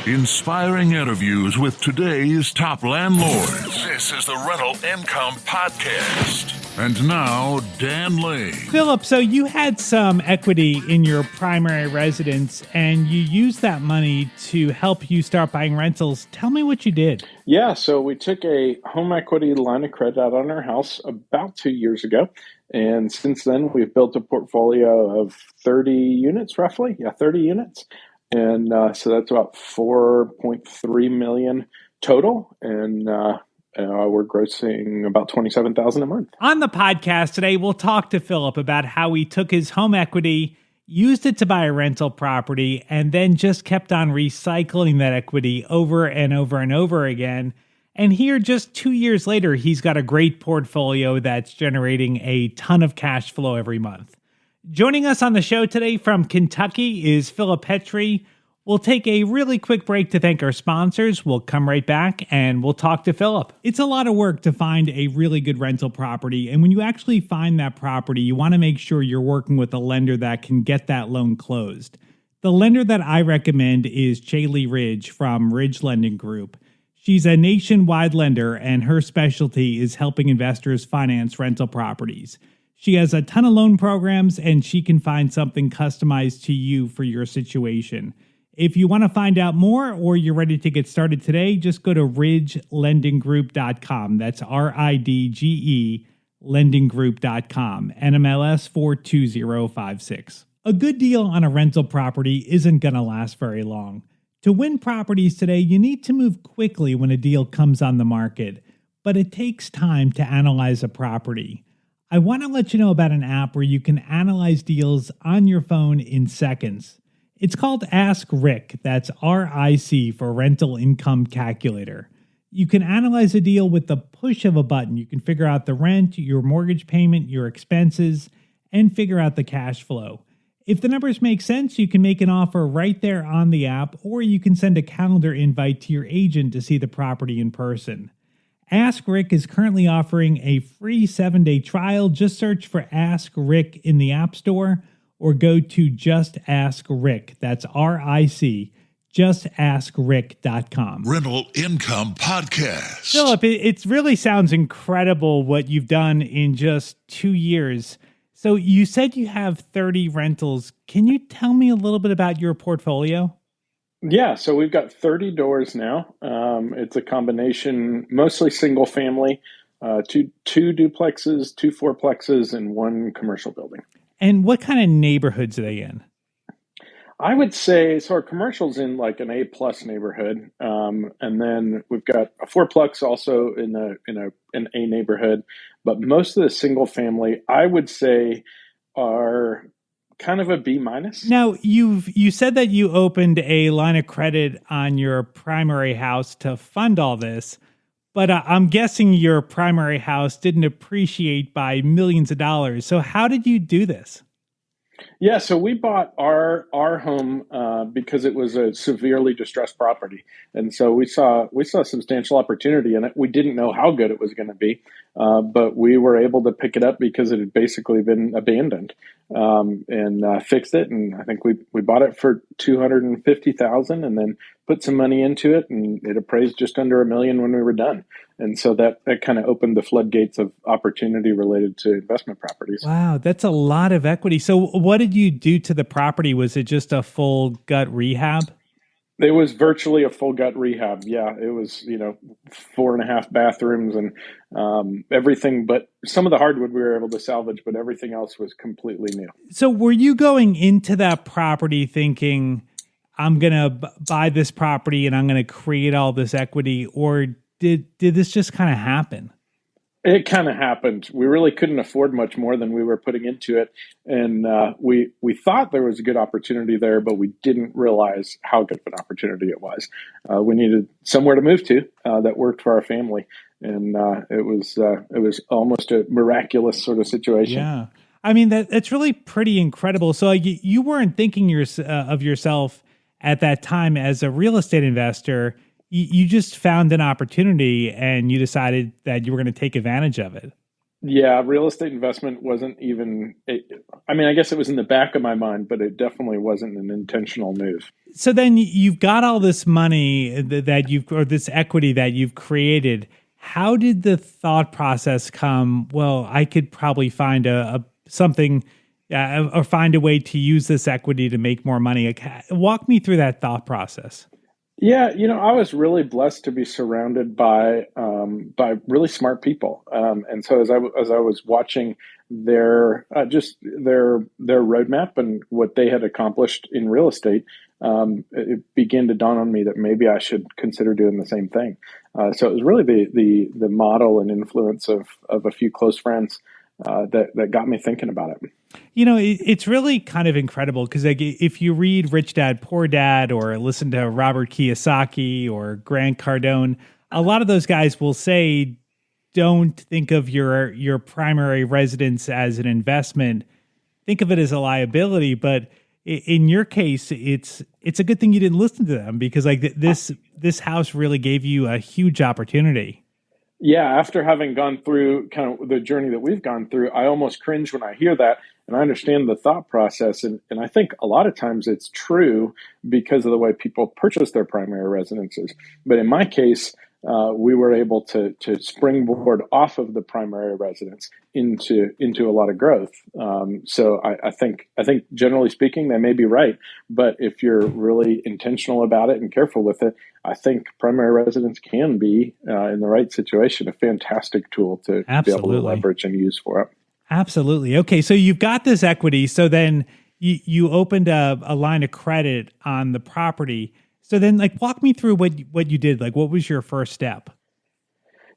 Inspiring interviews with today's top landlords. This is the Rental Income Podcast. And now, Dan Lane. Philip, so you had some equity in your primary residence and you used that money to help you start buying rentals. Tell me what you did. Yeah, so we took a home equity line of credit out on our house about 2 years ago. And since then, we've built a portfolio of 30 units, roughly. Yeah, 30 units. And so that's about $4.3 million total. And we're grossing about $27,000 a month. On the podcast today, we'll talk to Philip about how he took his home equity, used it to buy a rental property, and then just kept on recycling that equity over and over and over again. And here, just 2 years later, he's got a great portfolio that's generating a ton of cash flow every month. Joining us on the show today from Kentucky is Philip Petrie. We'll take a really quick break to thank our sponsors. We'll come right back and we'll talk to Philip. It's a lot of work to find a really good rental property. And when you actually find that property, you want to make sure you're working with a lender that can get that loan closed. The lender that I recommend is Chaley Ridge from Ridge Lending Group. She's a nationwide lender and her specialty is helping investors finance rental properties. She has a ton of loan programs and she can find something customized to you for your situation. If you want to find out more or you're ready to get started today, just go to ridgelendinggroup.com. That's RIDGE lendinggroup.com, NMLS 42056. A good deal on a rental property isn't going to last very long. To win properties today, you need to move quickly when a deal comes on the market, but it takes time to analyze a property. I want to let you know about an app where you can analyze deals on your phone in seconds. It's called Ask Rick, that's RIC for Rental Income Calculator. You can analyze a deal with the push of a button. You can figure out the rent, your mortgage payment, your expenses, and figure out the cash flow. If the numbers make sense, you can make an offer right there on the app, or you can send a calendar invite to your agent to see the property in person. Ask Rick is currently offering a free 7-day trial. Just search for Ask Rick in the App Store or go to Just Ask Rick. That's RIC, justaskrick.com. Rental Income Podcast. Philip, it really sounds incredible what you've done in just 2 years. So you said you have 30 rentals. Can you tell me a little bit about your portfolio? Yeah, so we've got 30 doors now. It's a combination, mostly single family, two duplexes, 2 fourplexes, and 1 commercial building. And what kind of neighborhoods are they in? I would say, so our commercial's in like an A-plus neighborhood. And then we've got a fourplex also in an A neighborhood. But most of the single family, I would say, are kind of a B minus. Now, you said that you opened a line of credit on your primary house to fund all this, but I'm guessing your primary house didn't appreciate by millions of dollars. So how did you do this? Yeah, so we bought our home because it was a severely distressed property, and so we saw substantial opportunity in it. We didn't know how good it was going to be, but we were able to pick it up because it had basically been abandoned, and fixed it. And I think we bought it for $250,000, and then put some money into it, and it appraised just under $1 million when we were done. And so that kind of opened the floodgates of opportunity related to investment properties. Wow, that's a lot of equity. So what did you do to the property? Was it just a full gut rehab? It was virtually a full gut rehab. Yeah, it was, 4.5 bathrooms and everything, but some of the hardwood we were able to salvage, but everything else was completely new. So were you going into that property thinking, I'm going to buy this property and I'm going to create all this equity, or did this just kind of happen? It kind of happened. We really couldn't afford much more than we were putting into it. And we thought there was a good opportunity there, but we didn't realize how good of an opportunity it was. We needed somewhere to move to that worked for our family. And it was almost a miraculous sort of situation. Yeah. I mean, that's really pretty incredible. So you weren't thinking of yourself at that time as a real estate investor. You just found an opportunity and you decided that you were going to take advantage of it. Yeah, real estate investment wasn't even, I mean, I guess it was in the back of my mind, but it definitely wasn't an intentional move. So then you've got all this money that you've, or this equity that you've created. How did the thought process come? Well, I could probably find a something, or find a way to use this equity to make more money. Like, walk me through that thought process. Yeah, I was really blessed to be surrounded by really smart people, and so as I was watching their just their roadmap and what they had accomplished in real estate, it began to dawn on me that maybe I should consider doing the same thing. So it was really the model and influence of a few close friends that got me thinking about it. It's really kind of incredible because, like, if you read Rich Dad Poor Dad or listen to Robert Kiyosaki or Grant Cardone, a lot of those guys will say, don't think of your primary residence as an investment. Think of it as a liability. But in your case, it's a good thing you didn't listen to them, because like this house really gave you a huge opportunity. Yeah, after having gone through kind of the journey that we've gone through, I almost cringe when I hear that, and I understand the thought process. And I think a lot of times it's true because of the way people purchase their primary residences. But in my case, we were able to springboard off of the primary residence into a lot of growth. So I think generally speaking, they may be right, but if you're really intentional about it and careful with it, I think primary residence can be, in the right situation, a fantastic tool to be able to leverage and use for it. Absolutely. Okay, so you've got this equity. So then you opened a line of credit on the property. So then, like, walk me through what you did. Like, what was your first step?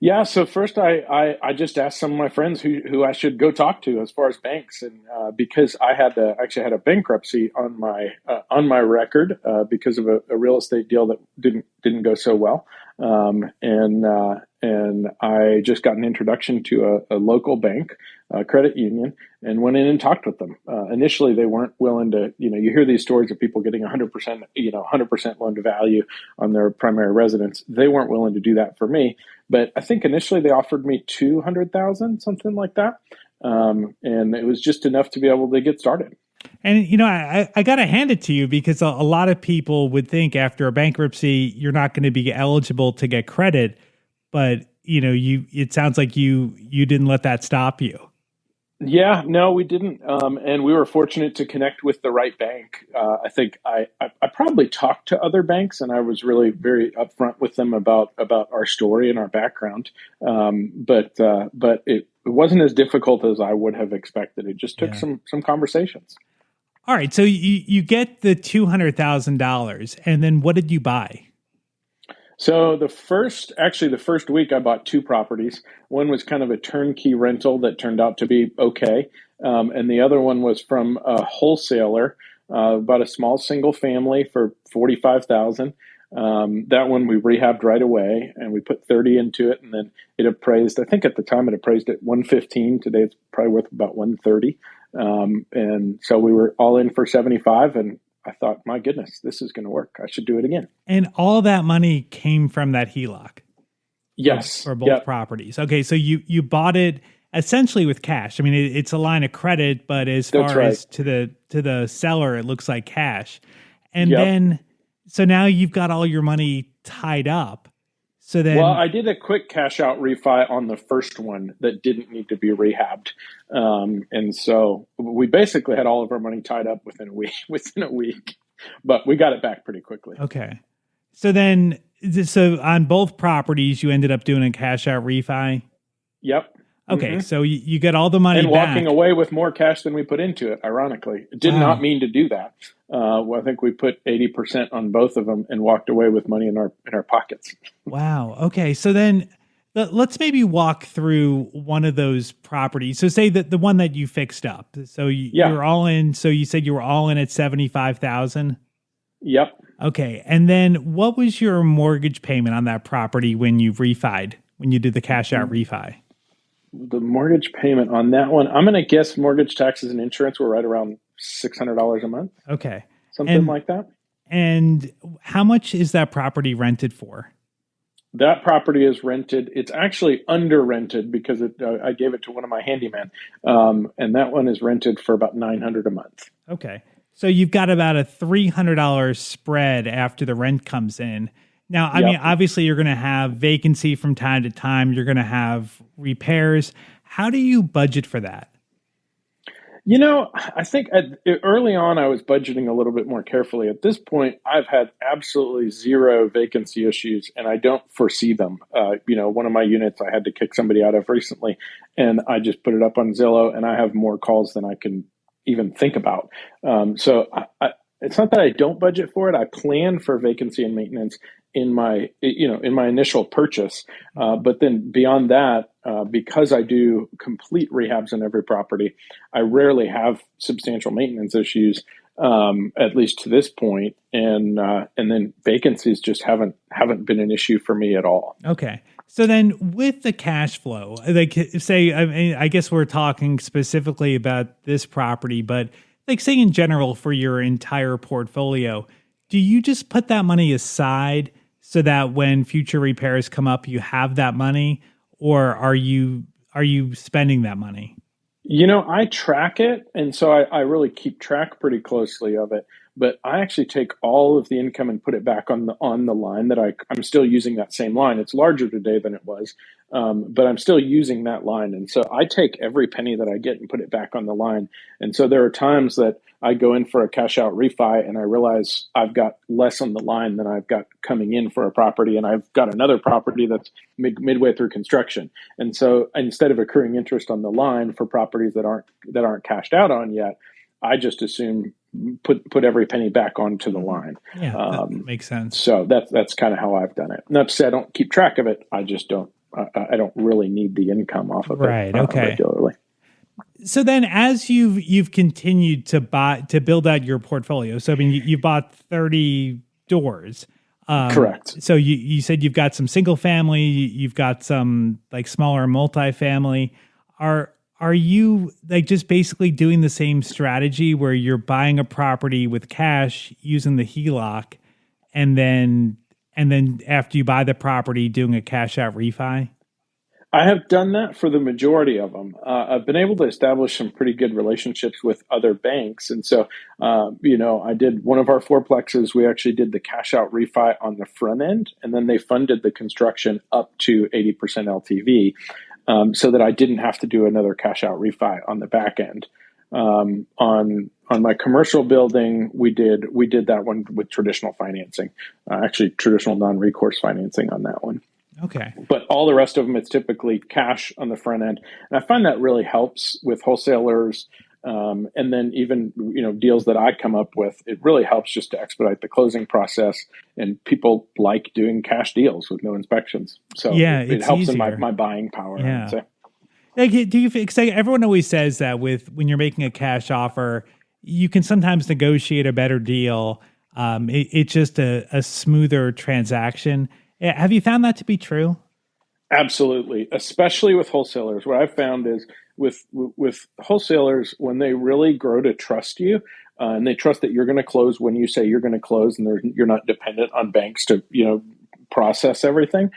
Yeah, so first I just asked some of my friends who I should go talk to as far as banks, and because I had actually had a bankruptcy on my record because of a real estate deal that didn't go so well, and I just got an introduction to a local bank, credit union, and went in and talked with them. Initially, they weren't willing to. You hear these stories of people getting 100%, 100% loan to value on their primary residence. They weren't willing to do that for me. But I think initially they offered me 200,000, something like that, and it was just enough to be able to get started. And I got to hand it to you, because a lot of people would think after a bankruptcy you're not going to be eligible to get credit, but it sounds like you didn't let that stop you. Yeah, no, we didn't, and we were fortunate to connect with the right bank. I think I probably talked to other banks, and I was really very upfront with them about our story and our background. But it wasn't as difficult as I would have expected. It just took some conversations. All right, so you get the $200,000, and then what did you buy? So the first week I bought two properties. One was kind of a turnkey rental that turned out to be okay. And the other one was from a wholesaler, bought a small single family for $45,000. That one we rehabbed right away, and we put 30 into it, and then it appraised. I think at the time it appraised at 115. Today it's probably worth about 130. And so we were all in for 75, and I thought, my goodness, this is going to work. I should do it again. And all that money came from that HELOC? Yes. For both properties. Okay, so you bought it essentially with cash. I mean, it's a line of credit, but as far as to the seller, it looks like cash. And then, so now you've got all your money tied up. So then, well, I did a quick cash out refi on the first one that didn't need to be rehabbed, and so we basically had all of our money tied up within a week. But we got it back pretty quickly. Okay, so then, on both properties, you ended up doing a cash out refi. Yep. Okay, so you get all the money and back. Walking away with more cash than we put into it. Ironically, it did not mean to do that. Well, I think we put 80% on both of them and walked away with money in our pockets. Wow. Okay, so then let's maybe walk through one of those properties. So say that the one that you fixed up. So you're all in. So you said you were all in at 75,000. Yep. Okay, and then what was your mortgage payment on that property when you refied? When you did the cash out refi? The mortgage payment on that one, I'm going to guess mortgage taxes and insurance were right around $600 a month. Okay. Something like that. And how much is that property rented for? That property is rented. It's actually under rented because I gave it to one of my handyman, and that one is rented for about $900 a month. Okay. So you've got about a $300 spread after the rent comes in. Now, I mean, obviously you're going to have vacancy from time to time. You're going to have repairs. How do you budget for that? I think early on I was budgeting a little bit more carefully. At this point, I've had absolutely zero vacancy issues, and I don't foresee them. One of my units I had to kick somebody out of recently, and I just put it up on Zillow, and I have more calls than I can even think about. So it's not that I don't budget for it. I plan for vacancy and maintenance in my initial purchase. But then beyond that, because I do complete rehabs on every property, I rarely have substantial maintenance issues, at least to this point. And then vacancies just haven't been an issue for me at all. Okay. So then with the cash flow, like say, I guess we're talking specifically about this property, but like say in general for your entire portfolio, do you just put that money aside so that when future repairs come up, you have that money, or are you spending that money? I track it, and so I really keep track pretty closely of it. But I actually take all of the income and put it back on the line that I'm still using that same line. It's larger today than it was, but I'm still using that line. And so I take every penny that I get and put it back on the line. And so there are times that I go in for a cash out refi and I realize I've got less on the line than I've got coming in for a property. And I've got another property that's midway through construction. And so instead of accruing interest on the line for properties that aren't cashed out on yet, I just assume put every penny back onto the line. Yeah, that makes sense. So that's kind of how I've done it. Not to say I don't keep track of it. I just don't. I don't really need the income off of it regularly. So then, as you've continued to build out your portfolio, so I mean, you bought 30 doors. Correct. So you said you've got some single family, you've got some like smaller multifamily. Are you like just basically doing the same strategy where you're buying a property with cash using the HELOC, and then after you buy the property, doing a cash out refi? I have done that for the majority of them. I've been able to establish some pretty good relationships with other banks. And so, I did one of our fourplexes. We actually did the cash out refi on the front end, and then they funded the construction up to 80% LTV. So that I didn't have to do another cash out refi on the back end. On my commercial building, we did that one with traditional financing, actually traditional non-recourse financing on that one. Okay. But all the rest of them, it's typically cash on the front end. And I find that really helps with wholesalers. And then even, deals that I come up with, it really helps just to expedite the closing process. And people like doing cash deals with no inspections. So it helps easier in my buying power. Yeah. I would say. Like, do you say everyone always says that when you're making a cash offer, you can sometimes negotiate a better deal. It's just a smoother transaction. Have you found that to be true? Absolutely, especially with wholesalers. What I've found is with wholesalers, when they really grow to trust you, and they trust that you're going to close when you say you're going to close, and you're not dependent on banks to process everything.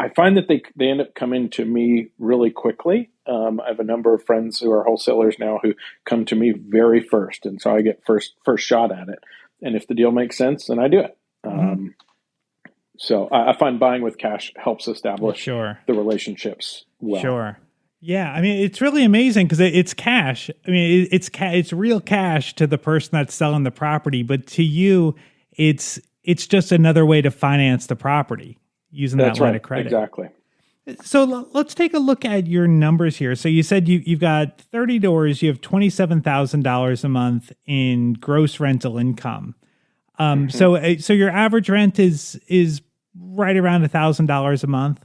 I find that they end up coming to me really quickly. I have a number of friends who are wholesalers now who come to me very first, and so I get first shot at it. And if the deal makes sense, then I do it. So I find buying with cash helps establish the relationships well. Sure. Yeah. I mean, it's really amazing because it's cash. I mean, it's real cash to the person that's selling the property, but to you, it's just another way to finance the property using that line of credit. Exactly. So let's take a look at your numbers here. So you said you've got 30 doors, you have $27,000 a month in gross rental income. So your average rent is right around $1,000 a month.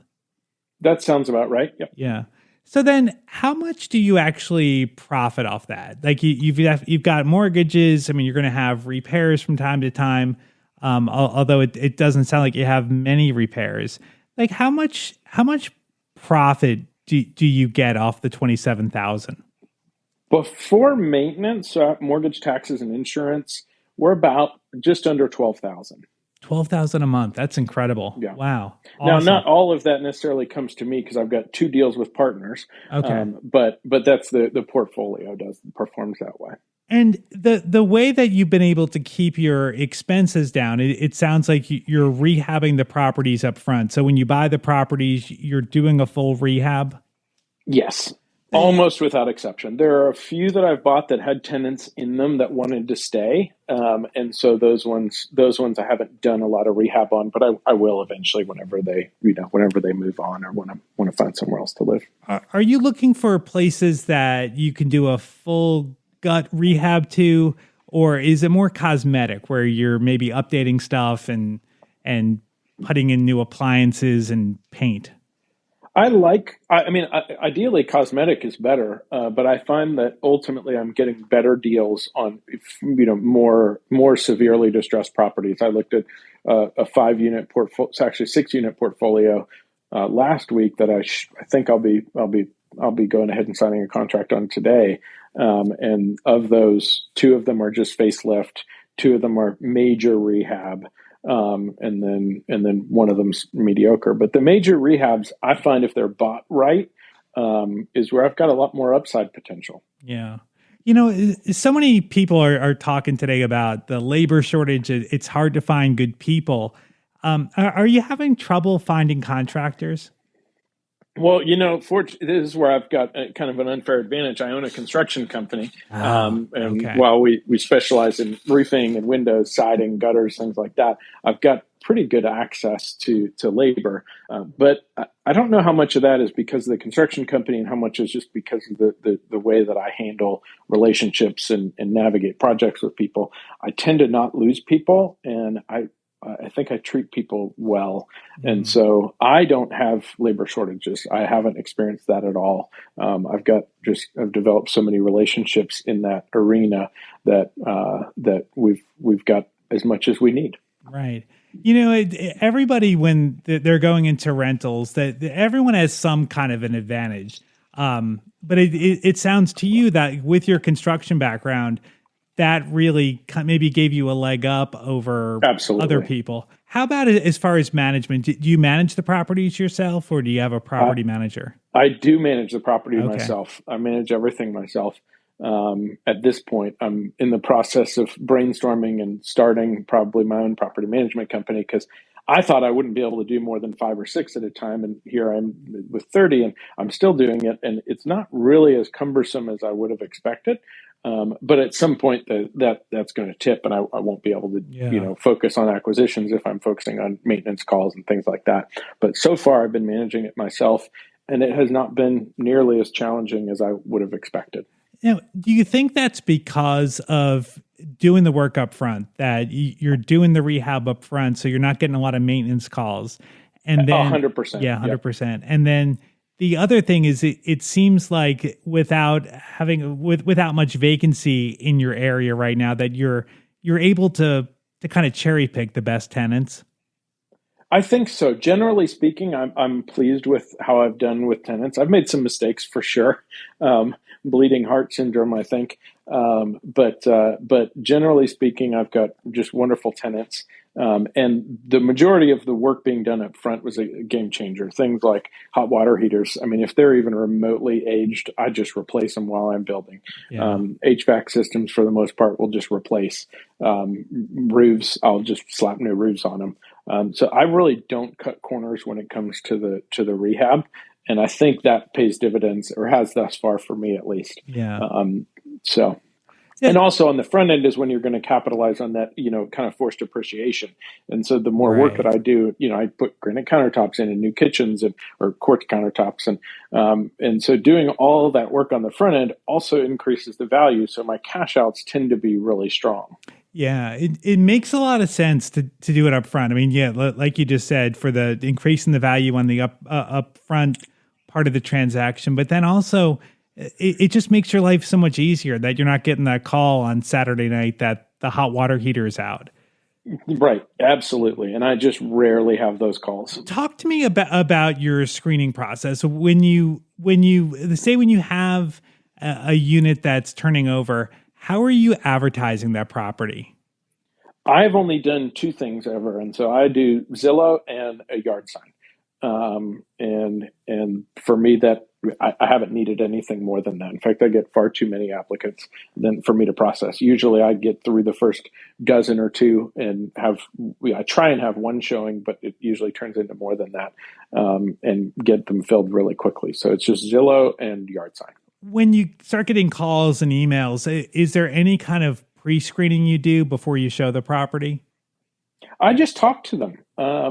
That sounds about right. Yep. Yeah. So then how much do you actually profit off that? Like you've got mortgages. I mean, you're going to have repairs from time to time. Although it doesn't sound like you have many repairs. Like how much profit do you get off the $27,000? Before maintenance, mortgage taxes and insurance, we're about just under $12,000. $12,000 a month. That's incredible. Yeah. Wow. Now, Awesome. not all of that necessarily comes to me because I've got 2 deals with partners. Okay. But that's the portfolio performs that way. And the way that you've been able to keep your expenses down, it sounds like you're rehabbing the properties up front. So when you buy the properties, you're doing a full rehab? Yes, almost without exception. There are a few that I've bought that had tenants in them that wanted to stay, and so those ones I haven't done a lot of rehab on, but I will eventually whenever they move on or want to find somewhere else to live. Are you looking for places that you can do a full gut rehab to, or is it more cosmetic where you're maybe updating stuff and putting in new appliances and paint? Ideally cosmetic is better, but I find that ultimately I'm getting better deals on, more severely distressed properties. I looked at a 5-unit portfolio, it's actually 6-unit portfolio last week that I think I'll be going ahead and signing a contract on today. And of those, 2 of them are just facelift, 2 of them are major rehab. And then one of them's mediocre. But the major rehabs, I find if they're bought right, is where I've got a lot more upside potential. Yeah. So many people are talking today about the labor shortage. It's hard to find good people. Are you having trouble finding contractors? Well, this is where I've got kind of an unfair advantage. I own a construction company, and okay. while we specialize in roofing and windows, siding, gutters, things like that, I've got pretty good access to labor. But I don't know how much of that is because of the construction company and how much is just because of the way that I handle relationships and navigate projects with people. I tend to not lose people, and I think I treat people well. And so I don't have labor shortages. I haven't experienced that at all. I've developed so many relationships in that arena that we've got as much as we need. Right. Everybody, when they're going into rentals, that everyone has some kind of an advantage. But it sounds to you that with your construction background, that really maybe gave you a leg up over Absolutely. Other people. How about as far as management? Do you manage the properties yourself, or do you have a property manager? I do manage the property myself. I manage everything myself. At this point, I'm in the process of brainstorming and starting probably my own property management company because I thought I wouldn't be able to do more than 5 or 6 at a time. And here I'm with 30 and I'm still doing it. And it's not really as cumbersome as I would have expected. But at some point that's going to tip and I won't be able to, focus on acquisitions if I'm focusing on maintenance calls and things like that. But so far I've been managing it myself and it has not been nearly as challenging as I would have expected. Now, do you think that's because of doing the work up front, that you're doing the rehab up front, so you're not getting a lot of maintenance calls? And then 100%. Yeah, 100%. Yep. And then the other thing is it seems like without much vacancy in your area right now, that you're able to kind of cherry pick the best tenants. I think so. Generally speaking, I'm pleased with how I've done with tenants. I've made some mistakes for sure. Bleeding heart syndrome, I think. But generally speaking, I've got just wonderful tenants. And the majority of the work being done up front was a game changer. Things like hot water heaters. I mean, if they're even remotely aged, I just replace them while I'm building. Yeah. HVAC systems, for the most part, will just replace. Roofs, I'll just slap new roofs on them. So I really don't cut corners when it comes to the rehab. And I think that pays dividends, or has thus far for me at least. Yeah. And also on the front end is when you're going to capitalize on that, kind of forced appreciation. And so the more work that I do, I put granite countertops in and new kitchens or quartz countertops. And so doing all of that work on the front end also increases the value. So my cash outs tend to be really strong. Yeah, it makes a lot of sense to do it up front. I mean, yeah, like you just said, for the increasing the value on the up front part of the transaction, but then also it just makes your life so much easier that you're not getting that call on Saturday night that the hot water heater is out. Right, absolutely. And I just rarely have those calls. Talk to me about your screening process. When you have a unit that's turning over, how are you advertising that property? I've only done two things ever, and so I do Zillow and a yard sign. And for me, that I haven't needed anything more than that. In fact, I get far too many applicants than for me to process. Usually, I get through the first dozen or two, and I try and have one showing, but it usually turns into more than that, and get them filled really quickly. So it's just Zillow and yard sign. When you start getting calls and emails, is there any kind of pre-screening you do before you show the property? I just talk to them. I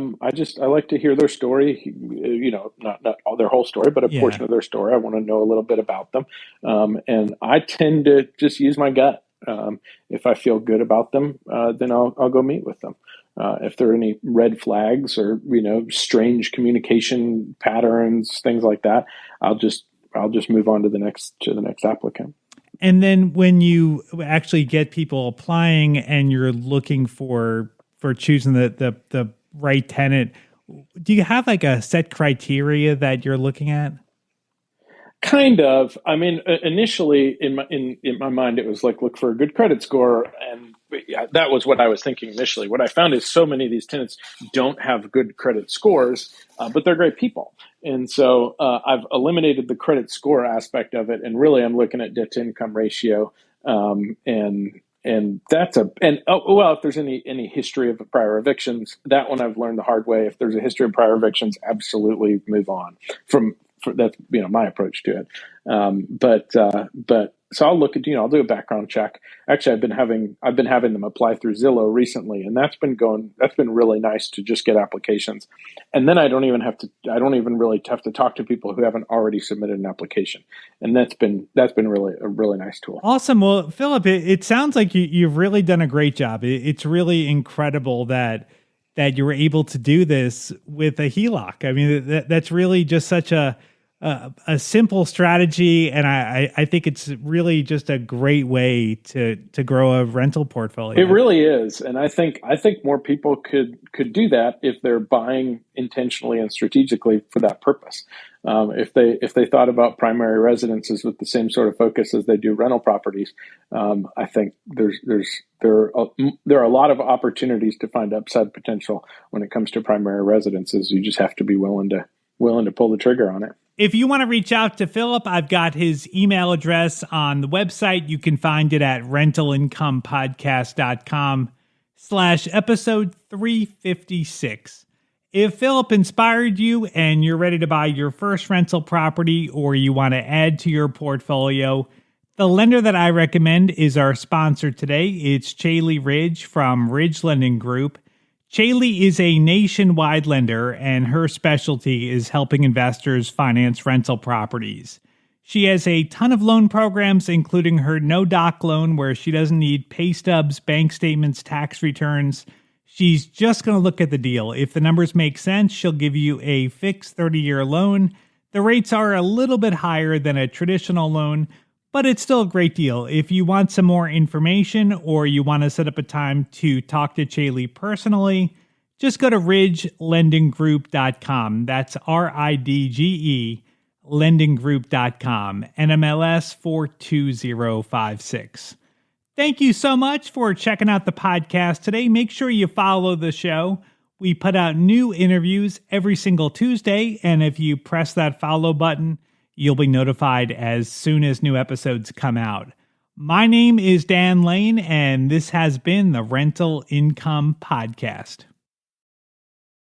like to hear their story, not all their whole story, but a portion of their story. I want to know a little bit about them. And I tend to just use my gut. If I feel good about them, then I'll go meet with them. If there are any red flags or, strange communication patterns, things like that, I'll just move on to the next applicant. And then when you actually get people applying and you're looking for choosing the right tenant, do you have like a set criteria that you're looking at? Kind of. I mean, initially in my mind, it was like, look for a good credit score. And that was what I was thinking initially. What I found is so many of these tenants don't have good credit scores, but they're great people. And so I've eliminated the credit score aspect of it. And really, I'm looking at debt to income ratio. And that's if there's any history of prior evictions, that one I've learned the hard way. If there's a history of prior evictions, absolutely move on that's my approach to it. But so I'll look at I'll do a background check. Actually, I've been having them apply through Zillow recently, and that's been really nice to just get applications, and then I don't even really have to talk to people who haven't already submitted an application, and that's been really a really nice tool. Awesome. Well, Philip, it sounds like you've really done a great job. It's really incredible that you were able to do this with a HELOC. I mean, that's really just such a simple strategy, and I think it's really just a great way to grow a rental portfolio. It really is, and I think more people could do that if they're buying intentionally and strategically for that purpose. If they thought about primary residences with the same sort of focus as they do rental properties, I think there are a lot of opportunities to find upside potential when it comes to primary residences. You just have to be willing to pull the trigger on it. If you want to reach out to Philip, I've got his email address on the website. You can find it at rentalincomepodcast.com/episode 356. If Philip inspired you and you're ready to buy your first rental property or you want to add to your portfolio, the lender that I recommend is our sponsor today. It's Chaley Ridge from Ridge Lending Group. Chaley is a nationwide lender, and her specialty is helping investors finance rental properties. She has a ton of loan programs, including her no-doc loan, where she doesn't need pay stubs, bank statements, tax returns. She's just going to look at the deal. If the numbers make sense, she'll give you a fixed 30-year loan. The rates are a little bit higher than a traditional loan, but it's still a great deal. If you want some more information or you want to set up a time to talk to Chaley personally, just go to ridgelendinggroup.com. That's RIDGE, lendinggroup.com, NMLS 42056. Thank you so much for checking out the podcast today. Make sure you follow the show. We put out new interviews every single Tuesday, and if you press that follow button, you'll be notified as soon as new episodes come out. My name is Dan Lane, and this has been the Rental Income Podcast.